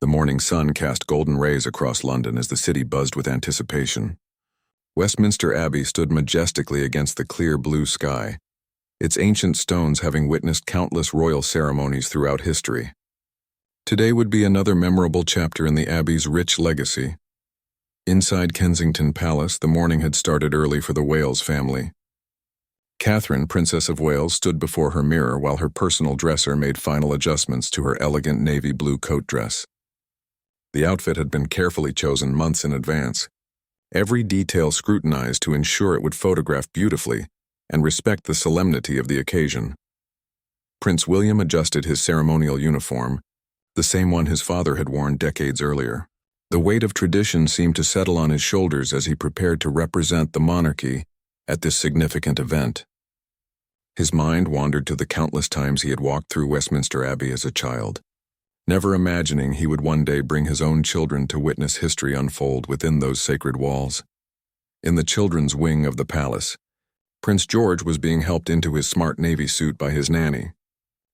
The morning sun cast golden rays across London as the city buzzed with anticipation. Westminster Abbey stood majestically against the clear blue sky, its ancient stones having witnessed countless royal ceremonies throughout history. Today would be another memorable chapter in the Abbey's rich legacy. Inside Kensington Palace, the morning had started early for the Wales family. Catherine, Princess of Wales, stood before her mirror while her personal dresser made final adjustments to her elegant navy blue coat dress. The outfit had been carefully chosen months in advance, every detail scrutinized to ensure it would photograph beautifully and respect the solemnity of the occasion. Prince William adjusted his ceremonial uniform, the same one his father had worn decades earlier. The weight of tradition seemed to settle on his shoulders as he prepared to represent the monarchy at this significant event. His mind wandered to the countless times he had walked through Westminster Abbey as a child, never imagining he would one day bring his own children to witness history unfold within those sacred walls. In the children's wing of the palace, Prince George was being helped into his smart navy suit by his nanny.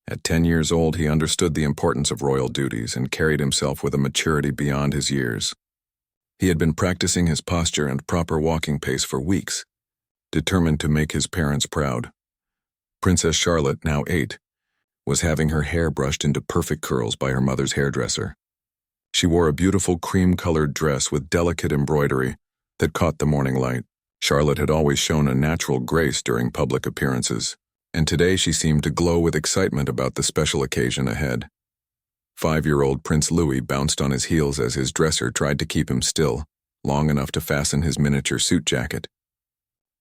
At 10 years old, he understood the importance of royal duties and carried himself with a maturity beyond his years. He had been practicing his posture and proper walking pace for weeks, determined to make his parents proud. Princess Charlotte, now 8, was having her hair brushed into perfect curls by her mother's hairdresser. She wore a beautiful cream-colored dress with delicate embroidery that caught the morning light. Charlotte had always shown a natural grace during public appearances, and today she seemed to glow with excitement about the special occasion ahead. 5-year-old Prince Louis bounced on his heels as his dresser tried to keep him still, long enough to fasten his miniature suit jacket.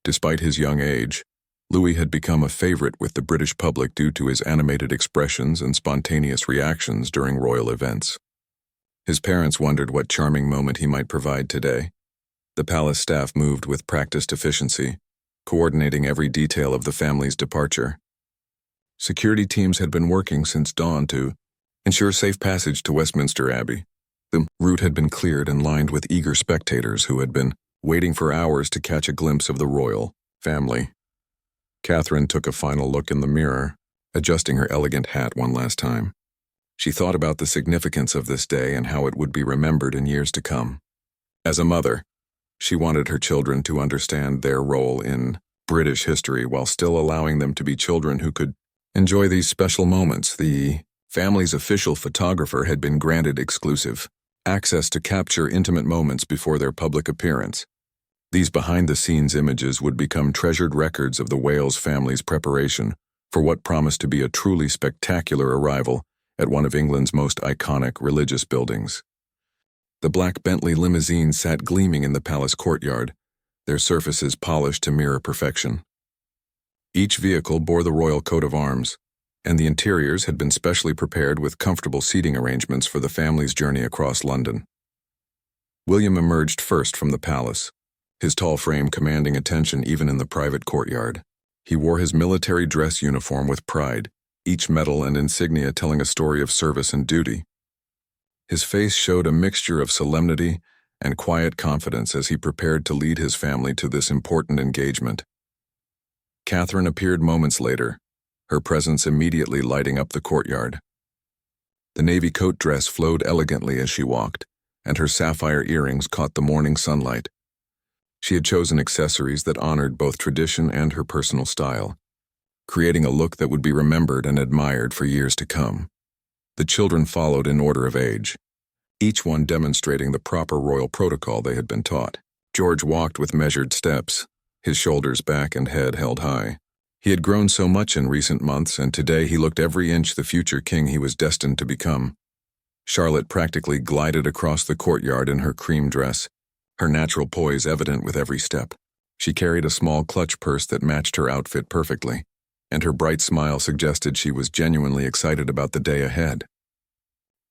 Despite his young age, Louis had become a favorite with the British public due to his animated expressions and spontaneous reactions during royal events. His parents wondered what charming moment he might provide today. The palace staff moved with practiced efficiency, coordinating every detail of the family's departure. Security teams had been working since dawn to ensure safe passage to Westminster Abbey. The route had been cleared and lined with eager spectators who had been waiting for hours to catch a glimpse of the royal family. Catherine took a final look in the mirror, adjusting her elegant hat one last time. She thought about the significance of this day and how it would be remembered in years to come. As a mother, she wanted her children to understand their role in British history while still allowing them to be children who could enjoy these special moments. The family's official photographer had been granted exclusive access to capture intimate moments before their public appearance. These behind-the-scenes images would become treasured records of the Wales family's preparation for what promised to be a truly spectacular arrival at one of England's most iconic religious buildings. The black Bentley limousine sat gleaming in the palace courtyard, their surfaces polished to mirror perfection. Each vehicle bore the royal coat of arms, and the interiors had been specially prepared with comfortable seating arrangements for the family's journey across London. William emerged first from the palace, his tall frame commanding attention even in the private courtyard. He wore his military dress uniform with pride, each medal and insignia telling a story of service and duty. His face showed a mixture of solemnity and quiet confidence as he prepared to lead his family to this important engagement. Catherine appeared moments later, her presence immediately lighting up the courtyard. The navy coat dress flowed elegantly as she walked, and her sapphire earrings caught the morning sunlight. She had chosen accessories that honored both tradition and her personal style, creating a look that would be remembered and admired for years to come. The children followed in order of age, each one demonstrating the proper royal protocol they had been taught. George walked with measured steps, his shoulders back and head held high. He had grown so much in recent months, and today he looked every inch the future king he was destined to become. Charlotte practically glided across the courtyard in her cream dress, her natural poise evident with every step. She carried a small clutch purse that matched her outfit perfectly, and her bright smile suggested she was genuinely excited about the day ahead.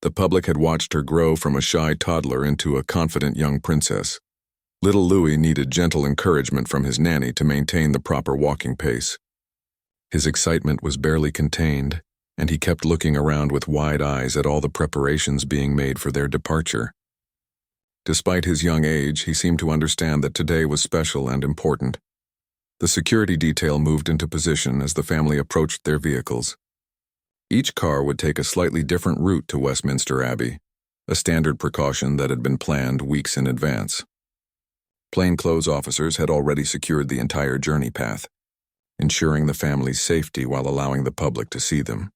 The public had watched her grow from a shy toddler into a confident young princess. Little Louis needed gentle encouragement from his nanny to maintain the proper walking pace. His excitement was barely contained, and he kept looking around with wide eyes at all the preparations being made for their departure. Despite his young age, he seemed to understand that today was special and important. The security detail moved into position as the family approached their vehicles. Each car would take a slightly different route to Westminster Abbey, a standard precaution that had been planned weeks in advance. Plainclothes officers had already secured the entire journey path, ensuring the family's safety while allowing the public to see them.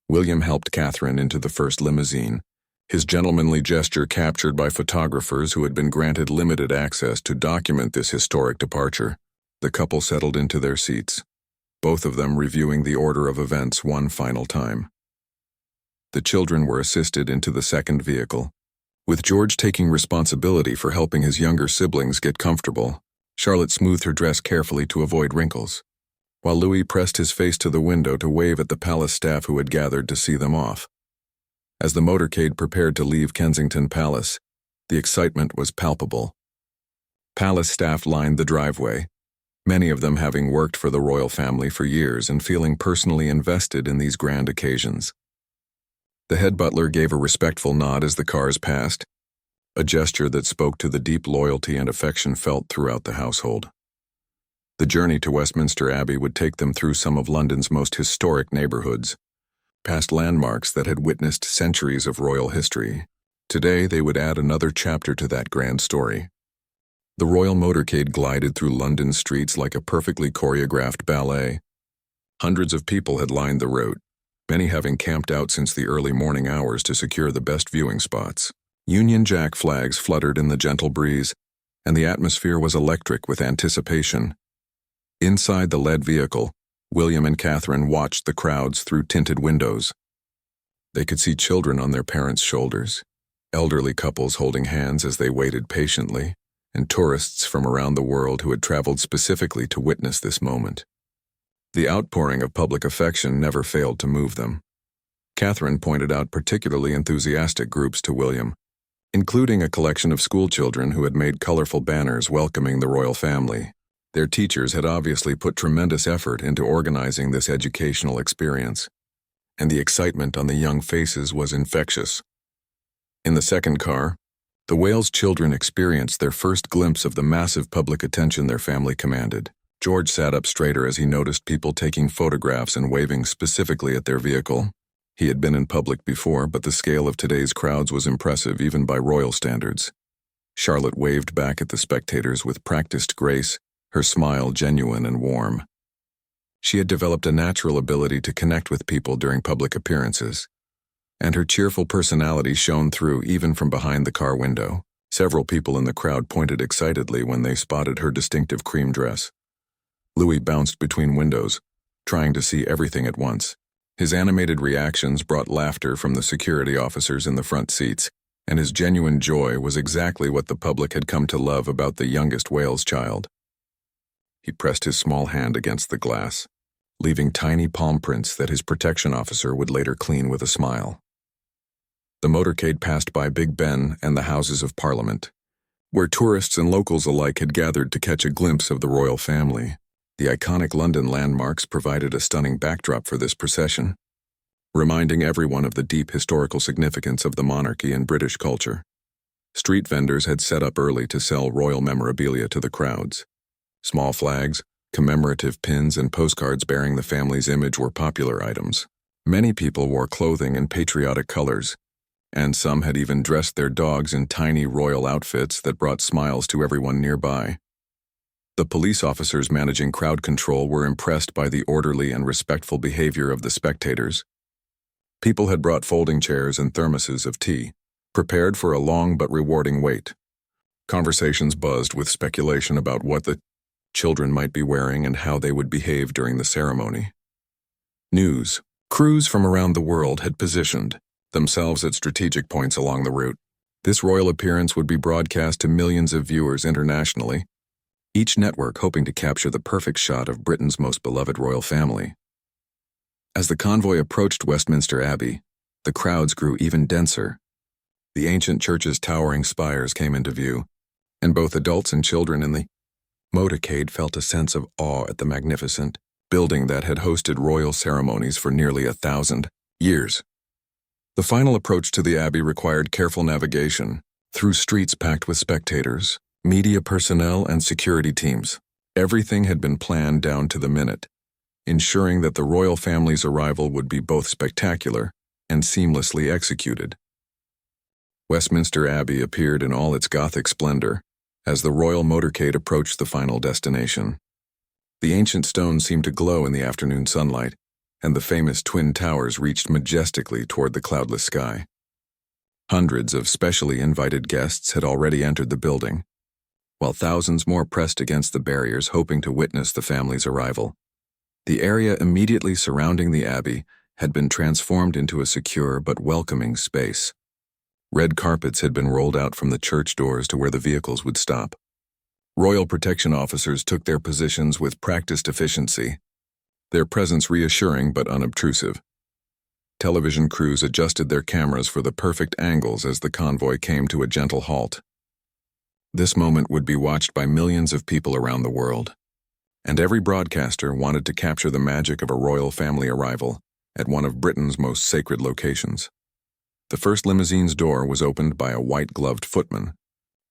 William helped Catherine into the first limousine, his gentlemanly gesture captured by photographers who had been granted limited access to document this historic departure. The couple settled into their seats, both of them reviewing the order of events one final time. The children were assisted into the second vehicle, with George taking responsibility for helping his younger siblings get comfortable. Charlotte smoothed her dress carefully to avoid wrinkles, while Louis pressed his face to the window to wave at the palace staff who had gathered to see them off. As the motorcade prepared to leave Kensington Palace, the excitement was palpable. Palace staff lined the driveway, many of them having worked for the royal family for years and feeling personally invested in these grand occasions. The head butler gave a respectful nod as the cars passed, a gesture that spoke to the deep loyalty and affection felt throughout the household. The journey to Westminster Abbey would take them through some of London's most historic neighborhoods, past landmarks that had witnessed centuries of royal history. Today, they would add another chapter to that grand story. The royal motorcade glided through London streets like a perfectly choreographed ballet. Hundreds of people had lined the route, many having camped out since the early morning hours to secure the best viewing spots. Union Jack flags fluttered in the gentle breeze, and the atmosphere was electric with anticipation. Inside the led vehicle, William and Catherine watched the crowds through tinted windows. They could see children on their parents' shoulders, elderly couples holding hands as they waited patiently, and tourists from around the world who had traveled specifically to witness this moment. The outpouring of public affection never failed to move them. Catherine pointed out particularly enthusiastic groups to William, including a collection of schoolchildren who had made colorful banners welcoming the royal family. Their teachers had obviously put tremendous effort into organizing this educational experience, and the excitement on the young faces was infectious. In the second car, the Wales children experienced their first glimpse of the massive public attention their family commanded. George sat up straighter as he noticed people taking photographs and waving specifically at their vehicle. He had been in public before, but the scale of today's crowds was impressive even by royal standards. Charlotte waved back at the spectators with practiced grace, her smile genuine and warm. She had developed a natural ability to connect with people during public appearances, and her cheerful personality shone through even from behind the car window. Several people in the crowd pointed excitedly when they spotted her distinctive cream dress. Louis bounced between windows, trying to see everything at once. His animated reactions brought laughter from the security officers in the front seats, and his genuine joy was exactly what the public had come to love about the youngest Wales child. He pressed his small hand against the glass, leaving tiny palm prints that his protection officer would later clean with a smile. The motorcade passed by Big Ben and the Houses of Parliament, where tourists and locals alike had gathered to catch a glimpse of the royal family. The iconic London landmarks provided a stunning backdrop for this procession, reminding everyone of the deep historical significance of the monarchy and British culture. Street vendors had set up early to sell royal memorabilia to the crowds. Small flags, commemorative pins, and postcards bearing the family's image were popular items. Many people wore clothing in patriotic colors, and some had even dressed their dogs in tiny royal outfits that brought smiles to everyone nearby. The police officers managing crowd control were impressed by the orderly and respectful behavior of the spectators. People had brought folding chairs and thermoses of tea, prepared for a long but rewarding wait. Conversations buzzed with speculation about what the children might be wearing and how they would behave during the ceremony. News. Crews from around the world had positioned themselves at strategic points along the route. This royal appearance would be broadcast to millions of viewers internationally, each network hoping to capture the perfect shot of Britain's most beloved royal family. As the convoy approached Westminster Abbey, the crowds grew even denser. The ancient church's towering spires came into view, and both adults and children in the motorcade felt a sense of awe at the magnificent building that had hosted royal ceremonies for nearly 1,000 years. The final approach to the Abbey required careful navigation through streets packed with spectators, media personnel, and security teams. Everything had been planned down to the minute, ensuring that the royal family's arrival would be both spectacular and seamlessly executed. Westminster Abbey appeared in all its Gothic splendor as the royal motorcade approached the final destination. The ancient stones seemed to glow in the afternoon sunlight, and the famous twin towers reached majestically toward the cloudless sky. Hundreds of specially invited guests had already entered the building, while thousands more pressed against the barriers hoping to witness the family's arrival. The area immediately surrounding the abbey had been transformed into a secure but welcoming space. Red carpets had been rolled out from the church doors to where the vehicles would stop. Royal protection officers took their positions with practiced efficiency, their presence reassuring but unobtrusive. Television crews adjusted their cameras for the perfect angles as the convoy came to a gentle halt. This moment would be watched by millions of people around the world, and every broadcaster wanted to capture the magic of a royal family arrival at one of Britain's most sacred locations. The first limousine's door was opened by a white-gloved footman,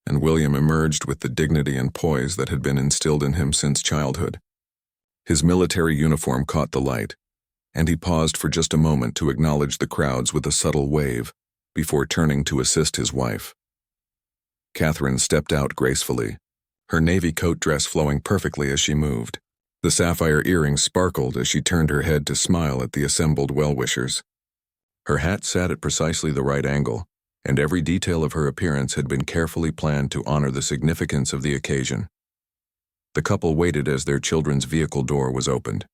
and William emerged with the dignity and poise that had been instilled in him since childhood. His military uniform caught the light, and he paused for just a moment to acknowledge the crowds with a subtle wave before turning to assist his wife. Catherine stepped out gracefully, her navy coat dress flowing perfectly as she moved. The sapphire earrings sparkled as she turned her head to smile at the assembled well-wishers. Her hat sat at precisely the right angle, and every detail of her appearance had been carefully planned to honor the significance of the occasion. The couple waited as their children's vehicle door was opened.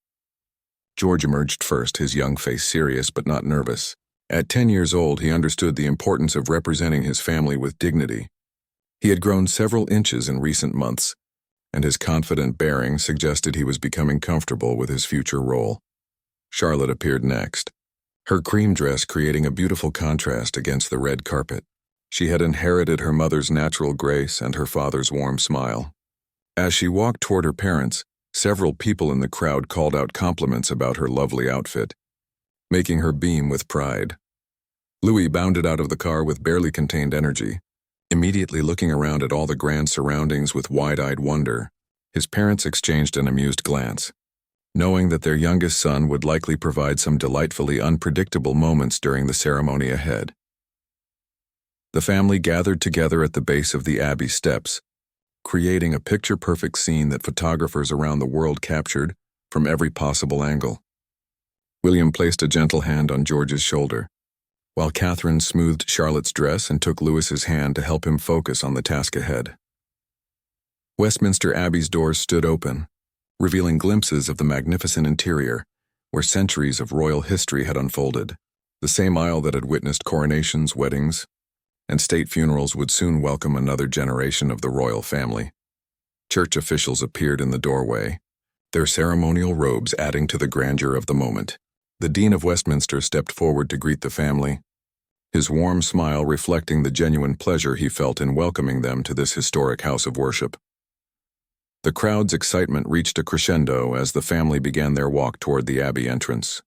George emerged first, his young face serious but not nervous. At 10 years old, he understood the importance of representing his family with dignity. He had grown several inches in recent months, and his confident bearing suggested he was becoming comfortable with his future role. Charlotte appeared next, her cream dress creating a beautiful contrast against the red carpet. She had inherited her mother's natural grace and her father's warm smile. As she walked toward her parents, several people in the crowd called out compliments about her lovely outfit, making her beam with pride. Louis bounded out of the car with barely contained energy, immediately looking around at all the grand surroundings with wide-eyed wonder. His parents exchanged an amused glance, knowing that their youngest son would likely provide some delightfully unpredictable moments during the ceremony ahead. The family gathered together at the base of the Abbey steps, creating a picture-perfect scene that photographers around the world captured from every possible angle. William placed a gentle hand on George's shoulder, while Catherine smoothed Charlotte's dress and took Louis's hand to help him focus on the task ahead. Westminster Abbey's doors stood open, revealing glimpses of the magnificent interior, where centuries of royal history had unfolded. The same aisle that had witnessed coronations, weddings, and state funerals would soon welcome another generation of the royal family. Church officials appeared in the doorway, their ceremonial robes adding to the grandeur of the moment. The Dean of Westminster stepped forward to greet the family, his warm smile reflecting the genuine pleasure he felt in welcoming them to this historic house of worship. The crowd's excitement reached a crescendo as the family began their walk toward the Abbey entrance.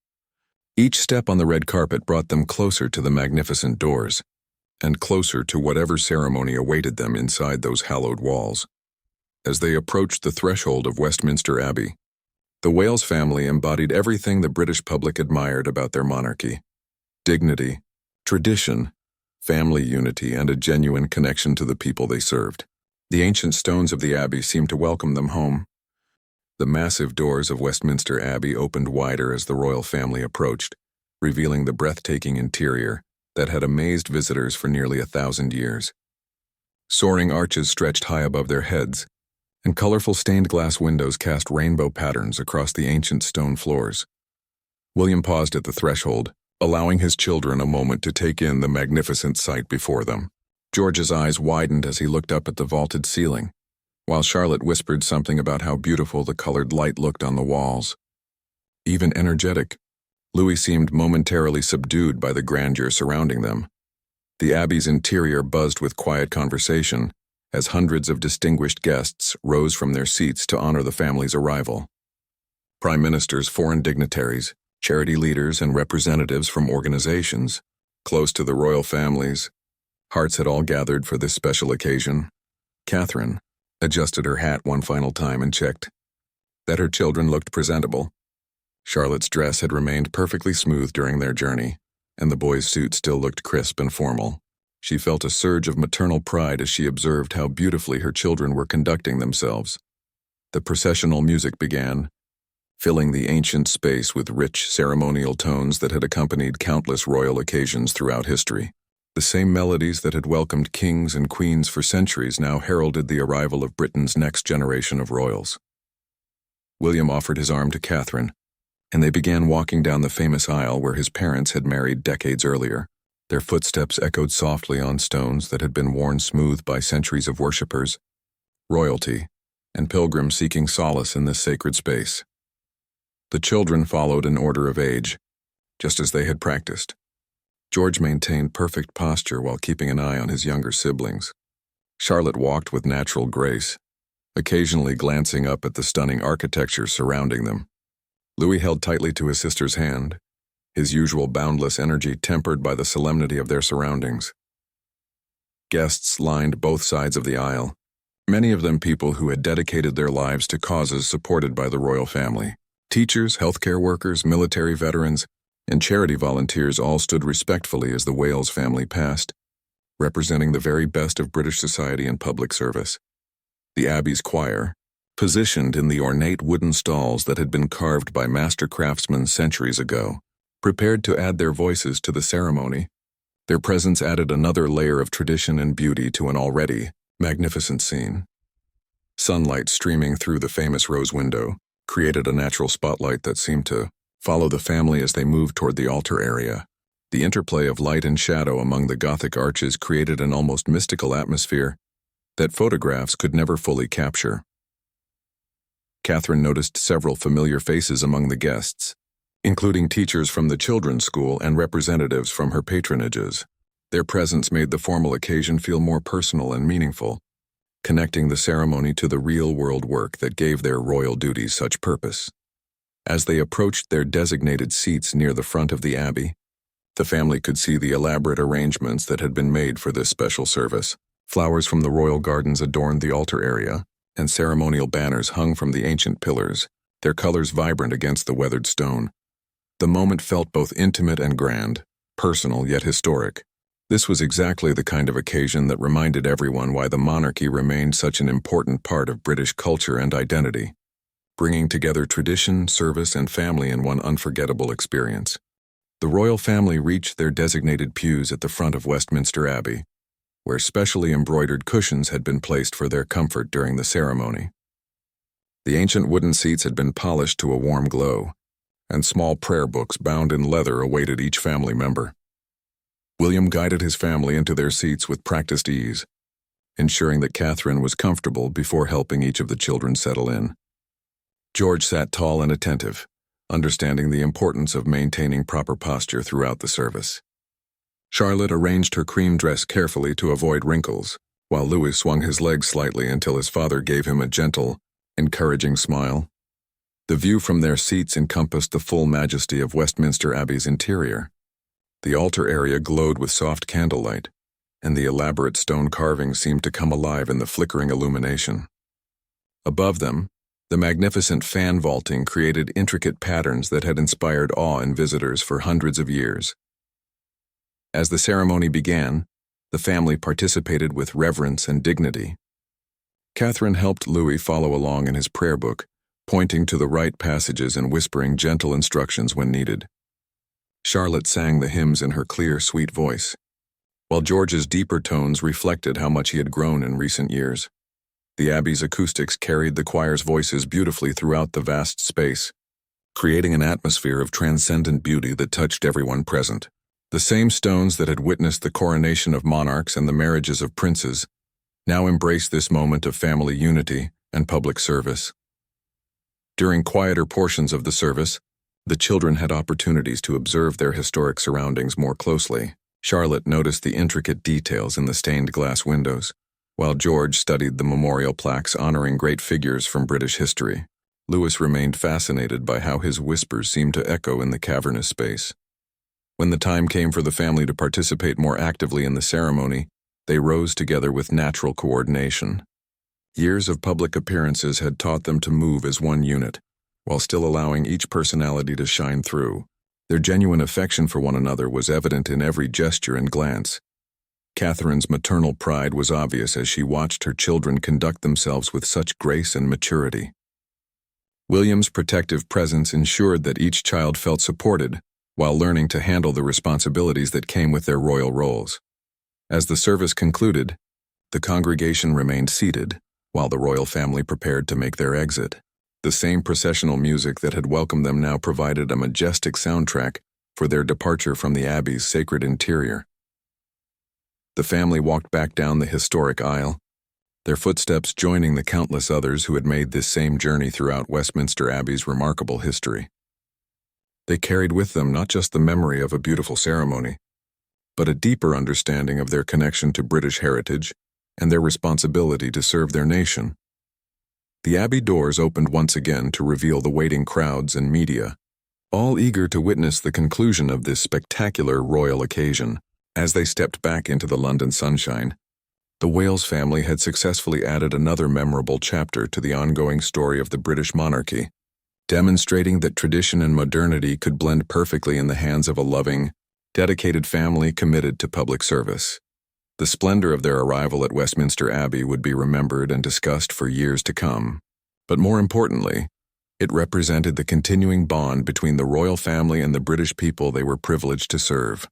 Each step on the red carpet brought them closer to the magnificent doors, and closer to whatever ceremony awaited them inside those hallowed walls. As they approached the threshold of Westminster Abbey, the Wales family embodied everything the British public admired about their monarchy: dignity, tradition, family unity, and a genuine connection to the people they served. The ancient stones of the Abbey seemed to welcome them home. The massive doors of Westminster Abbey opened wider as the royal family approached, revealing the breathtaking interior that had amazed visitors for nearly 1,000 years. Soaring arches stretched high above their heads, and colorful stained glass windows cast rainbow patterns across the ancient stone floors. William paused at the threshold, allowing his children a moment to take in the magnificent sight before them. George's eyes widened as he looked up at the vaulted ceiling, while Charlotte whispered something about how beautiful the colored light looked on the walls. Even energetic, Louis seemed momentarily subdued by the grandeur surrounding them. The Abbey's interior buzzed with quiet conversation as hundreds of distinguished guests rose from their seats to honor the family's arrival. Prime ministers, foreign dignitaries, charity leaders, and representatives from organizations close to the royal families. Hearts had all gathered for this special occasion. Catherine adjusted her hat one final time and checked that her children looked presentable. Charlotte's dress had remained perfectly smooth during their journey, and the boy's suit still looked crisp and formal. She felt a surge of maternal pride as she observed how beautifully her children were conducting themselves. The processional music began, filling the ancient space with rich ceremonial tones that had accompanied countless royal occasions throughout history. The same melodies that had welcomed kings and queens for centuries now heralded the arrival of Britain's next generation of royals. William offered his arm to Catherine, and they began walking down the famous aisle where his parents had married decades earlier. Their footsteps echoed softly on stones that had been worn smooth by centuries of worshippers, royalty, and pilgrims seeking solace in this sacred space. The children followed in order of age, just as they had practiced. George maintained perfect posture while keeping an eye on his younger siblings. Charlotte walked with natural grace, occasionally glancing up at the stunning architecture surrounding them. Louis held tightly to his sister's hand, his usual boundless energy tempered by the solemnity of their surroundings. Guests lined both sides of the aisle, many of them people who had dedicated their lives to causes supported by the royal family. Teachers, healthcare workers, military veterans, and charity volunteers all stood respectfully as the Wales family passed, representing the very best of British society and public service. The Abbey's choir, positioned in the ornate wooden stalls that had been carved by master craftsmen centuries ago, prepared to add their voices to the ceremony. Their presence added another layer of tradition and beauty to an already magnificent scene. Sunlight streaming through the famous rose window created a natural spotlight that seemed to follow the family as they moved toward the altar area. The interplay of light and shadow among the Gothic arches created an almost mystical atmosphere that photographs could never fully capture. Catherine noticed several familiar faces among the guests, including teachers from the children's school and representatives from her patronages. Their presence made the formal occasion feel more personal and meaningful, connecting the ceremony to the real-world work that gave their royal duties such purpose. As they approached their designated seats near the front of the Abbey, the family could see the elaborate arrangements that had been made for this special service. Flowers from the royal gardens adorned the altar area, and ceremonial banners hung from the ancient pillars, their colors vibrant against the weathered stone. The moment felt both intimate and grand, personal yet historic. This was exactly the kind of occasion that reminded everyone why the monarchy remained such an important part of British culture and identity, bringing together tradition, service, and family in one unforgettable experience. The royal family reached their designated pews at the front of Westminster Abbey, where specially embroidered cushions had been placed for their comfort during the ceremony. The ancient wooden seats had been polished to a warm glow, and small prayer books bound in leather awaited each family member. William guided his family into their seats with practiced ease, ensuring that Catherine was comfortable before helping each of the children settle in. George sat tall and attentive, understanding the importance of maintaining proper posture throughout the service. Charlotte arranged her cream dress carefully to avoid wrinkles, while Louis swung his legs slightly until his father gave him a gentle, encouraging smile. The view from their seats encompassed the full majesty of Westminster Abbey's interior. The altar area glowed with soft candlelight, and the elaborate stone carvings seemed to come alive in the flickering illumination. Above them, the magnificent fan vaulting created intricate patterns that had inspired awe in visitors for hundreds of years. As the ceremony began, the family participated with reverence and dignity. Catherine helped Louis follow along in his prayer book, pointing to the right passages and whispering gentle instructions when needed. Charlotte sang the hymns in her clear, sweet voice, while George's deeper tones reflected how much he had grown in recent years. The Abbey's acoustics carried the choir's voices beautifully throughout the vast space, creating an atmosphere of transcendent beauty that touched everyone present. The same stones that had witnessed the coronation of monarchs and the marriages of princes now embraced this moment of family unity and public service. During quieter portions of the service, the children had opportunities to observe their historic surroundings more closely. Charlotte noticed the intricate details in the stained glass windows, while George studied the memorial plaques honoring great figures from British history. Louis remained fascinated by how his whispers seemed to echo in the cavernous space. When the time came for the family to participate more actively in the ceremony, they rose together with natural coordination. Years of public appearances had taught them to move as one unit, while still allowing each personality to shine through. Their genuine affection for one another was evident in every gesture and glance. Catherine's maternal pride was obvious as she watched her children conduct themselves with such grace and maturity. William's protective presence ensured that each child felt supported, while learning to handle the responsibilities that came with their royal roles. As the service concluded, the congregation remained seated, while the royal family prepared to make their exit. The same processional music that had welcomed them now provided a majestic soundtrack for their departure from the Abbey's sacred interior. The family walked back down the historic aisle, their footsteps joining the countless others who had made this same journey throughout Westminster Abbey's remarkable history. They carried with them not just the memory of a beautiful ceremony, but a deeper understanding of their connection to British heritage and their responsibility to serve their nation. The Abbey doors opened once again to reveal the waiting crowds and media, all eager to witness the conclusion of this spectacular royal occasion. As they stepped back into the London sunshine, the Wales family had successfully added another memorable chapter to the ongoing story of the British monarchy, demonstrating that tradition and modernity could blend perfectly in the hands of a loving, dedicated family committed to public service. The splendor of their arrival at Westminster Abbey would be remembered and discussed for years to come. But more importantly, it represented the continuing bond between the royal family and the British people they were privileged to serve.